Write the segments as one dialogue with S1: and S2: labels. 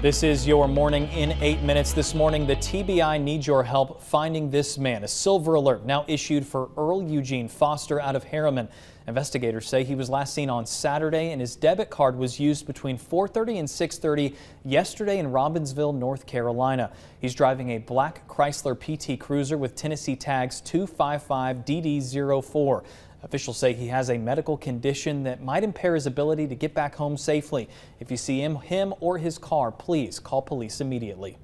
S1: This is your morning in 8 minutes. This morning, the TBI needs your help finding this man. A silver alert now issued for Earl Eugene Foster out of Harriman. Investigators say he was last seen on Saturday and his debit card was used between 4:30 and 6:30 yesterday in Robbinsville, North Carolina. He's driving a black Chrysler PT Cruiser with Tennessee tags 255DD04. Officials say he has a medical condition that might impair his ability to get back home safely. If you see him or his car, please call police immediately.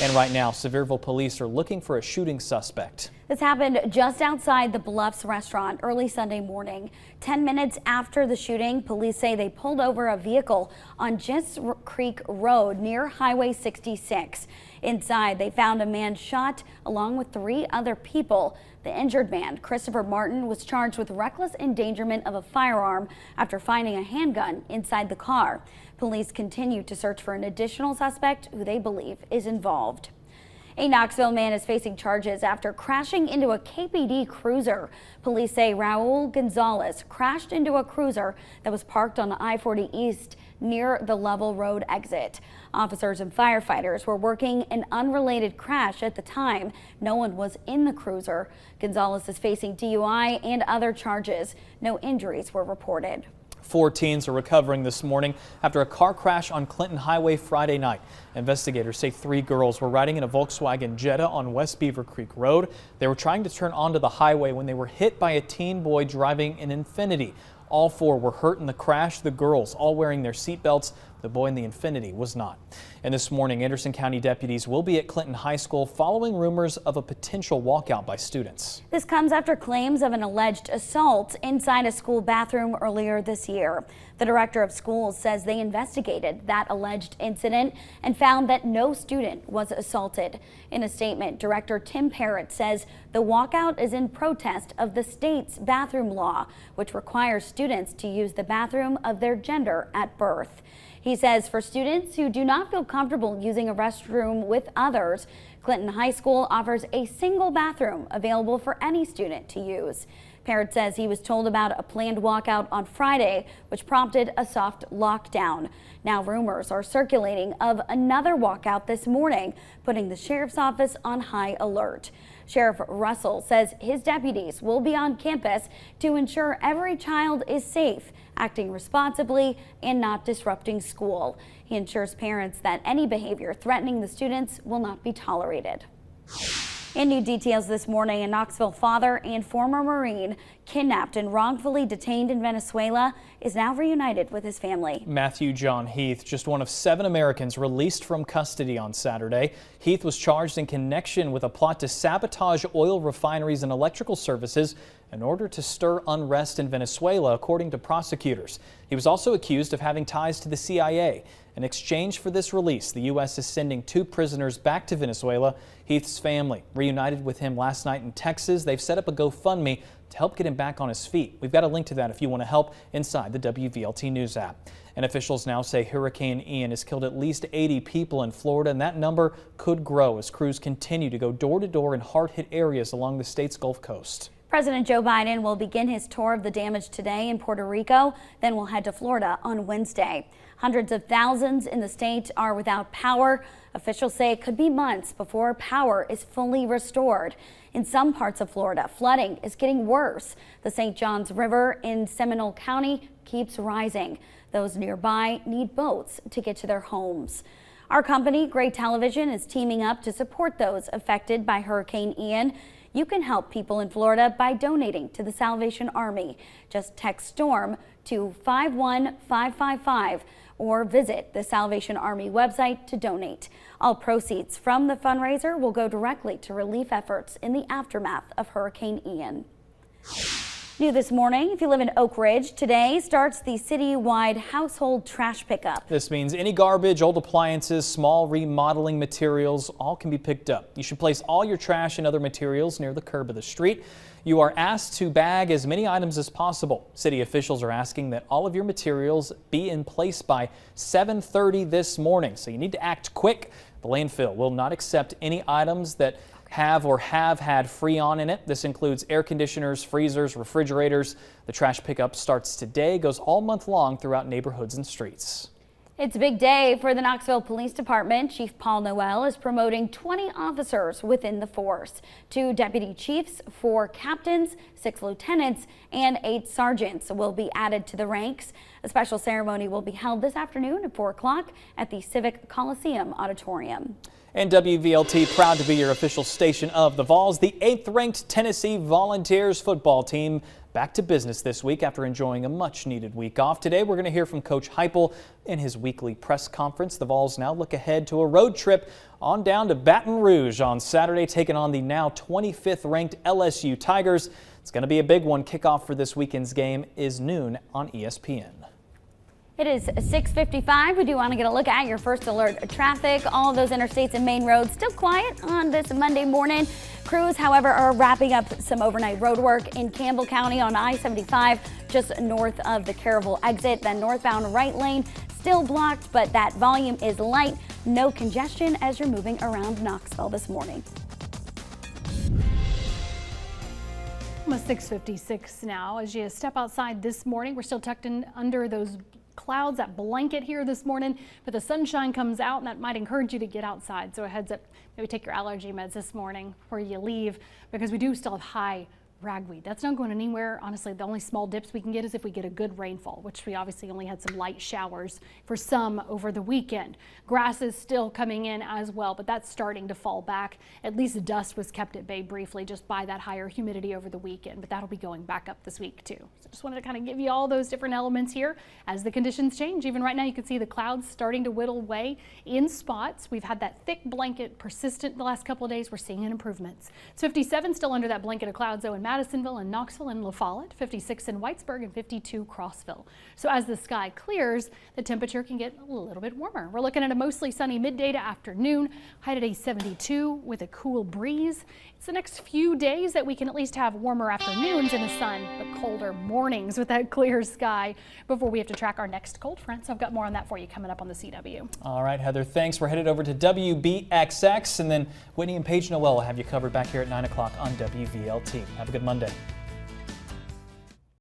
S1: And right now, Sevierville police are looking for a shooting suspect.
S2: This happened just outside the Bluffs restaurant early Sunday morning. 10 minutes after the shooting, police say they pulled over a vehicle on Gist Creek Road near Highway 66. Inside, they found a man shot along with 3 other people. The injured man, Christopher Martin, was charged with reckless endangerment of a firearm after finding a handgun inside the car. Police continue to search for an additional suspect who they believe is involved. A Knoxville man is facing charges after crashing into a KPD cruiser. Police say Raul Gonzalez crashed into a cruiser that was parked on I-40 East near the Level Road exit. Officers and firefighters were working an unrelated crash at the time. No one was in the cruiser. Gonzalez is facing DUI and other charges. No injuries were reported.
S1: 4 teens are recovering this morning after a car crash on Clinton Highway Friday night. Investigators say 3 girls were riding in a Volkswagen Jetta on West Beaver Creek Road. They were trying to turn onto the highway when they were hit by a teen boy driving an Infiniti. All 4 were hurt in the crash, the girls all wearing their seatbelts. The boy in the Infiniti was not. And this morning, Anderson County deputies will be at Clinton High School following rumors of a potential walkout by students.
S2: This comes after claims of an alleged assault inside a school bathroom earlier this year. The director of schools says they investigated that alleged incident and found that no student was assaulted. In a statement, Director Tim Parrott says the walkout is in protest of the state's bathroom law, which requires students to use the bathroom of their gender at birth. He says for students who do not feel comfortable using a restroom with others, Clinton High School offers a single bathroom available for any student to use. Parrott says he was told about a planned walkout on Friday, which prompted a soft lockdown. Now rumors are circulating of another walkout this morning, putting the sheriff's office on high alert. Sheriff Russell says his deputies will be on campus to ensure every child is safe, acting responsibly and not disrupting school. He ensures parents that any behavior threatening the students will not be tolerated. In new details this morning, a Knoxville father and former Marine kidnapped and wrongfully detained in Venezuela is now reunited with his family.
S1: Matthew John Heath, just one of 7 Americans released from custody on Saturday. Heath was charged in connection with a plot to sabotage oil refineries and electrical services in order to stir unrest in Venezuela, according to prosecutors. He was also accused of having ties to the CIA. In exchange for this release, the U.S. is sending 2 prisoners back to Venezuela. Heath's family reunited with him last night in Texas. They've set up a GoFundMe to help get him back on his feet. We've got a link to that if you want to help inside the WVLT News app. And officials now say Hurricane Ian has killed at least 80 people in Florida, and that number could grow as crews continue to go door to door in hard-hit areas along the state's Gulf Coast.
S2: President Joe Biden will begin his tour of the damage today in Puerto Rico, then will head to Florida on Wednesday. Hundreds of thousands in the state are without power. Officials say it could be months before power is fully restored. In some parts of Florida, flooding is getting worse. The St. Johns River in Seminole County keeps rising. Those nearby need boats to get to their homes. Our company, Gray Television, is teaming up to support those affected by Hurricane Ian. You can help people in Florida by donating to the Salvation Army. Just text STORM to 51555 or visit the Salvation Army website to donate. All proceeds from the fundraiser will go directly to relief efforts in the aftermath of Hurricane Ian. New this morning, if you live in Oak Ridge, today starts the citywide household trash pickup.
S1: This means any garbage, old appliances, small remodeling materials, all can be picked up. You should place all your trash and other materials near the curb of the street. You are asked to bag as many items as possible. City officials are asking that all of your materials be in place by 7:30 this morning, so you need to act quick. The landfill will not accept any items that have or have had Freon in it. This includes air conditioners, freezers, refrigerators. The trash pickup starts today, goes all month long throughout neighborhoods and streets.
S2: It's a big day for the Knoxville Police Department. Chief Paul Noel is promoting 20 officers within the force. 2 deputy chiefs, 4 captains, 6 lieutenants, and 8 sergeants will be added to the ranks. A special ceremony will be held this afternoon at 4 o'clock at the Civic Coliseum Auditorium.
S1: And WVLT proud to be your official station of the Vols. The 8th-ranked Tennessee Volunteers football team back to business this week after enjoying a much-needed week off. Today we're going to hear from Coach Heupel in his weekly press conference. The Vols now look ahead to a road trip on down to Baton Rouge on Saturday, taking on the now 25th-ranked LSU Tigers. It's going to be a big one. Kickoff for this weekend's game is noon on ESPN.
S2: It is 6:55. We do want to get a look at your first alert traffic. All of those interstates and main roads still quiet on this Monday morning. Crews, however, are wrapping up some overnight road work in Campbell County on I-75 just north of the Caryville exit. Then northbound right lane still blocked, but that volume is light. No congestion as you're moving around Knoxville this morning.
S3: Almost 6:56 now. As you step outside this morning, we're still tucked in under those clouds, that blanket here this morning, but the sunshine comes out and that might encourage you to get outside. So a heads up, maybe take your allergy meds this morning before you leave, because we do still have high ragweed. That's not going anywhere. Honestly, the only small dips we can get is if we get a good rainfall, which we obviously only had some light showers for some over the weekend. Grass is still coming in as well, but that's starting to fall back. At least the dust was kept at bay briefly just by that higher humidity over the weekend, but that'll be going back up this week too. So just wanted to kind of give you all those different elements here as the conditions change. Even right now you can see the clouds starting to whittle away in spots. We've had that thick blanket persistent the last couple of days. We're seeing improvements. It's 57 still under that blanket of clouds though in Madisonville and Knoxville and La Follette, 56 in Whitesburg and 52 Crossville. So as the sky clears, the temperature can get a little bit warmer. We're looking at a mostly sunny midday to afternoon, high today 72 with a cool breeze. It's the next few days that we can at least have warmer afternoons in the sun, but colder mornings with that clear sky before we have to track our next cold front. So I've got more on that for you coming up on the CW.
S1: All right, Heather, thanks. We're headed over to WBXX, and then Whitney and Paige Noel will have you covered back here at 9 o'clock on WVLT. Have a good Monday.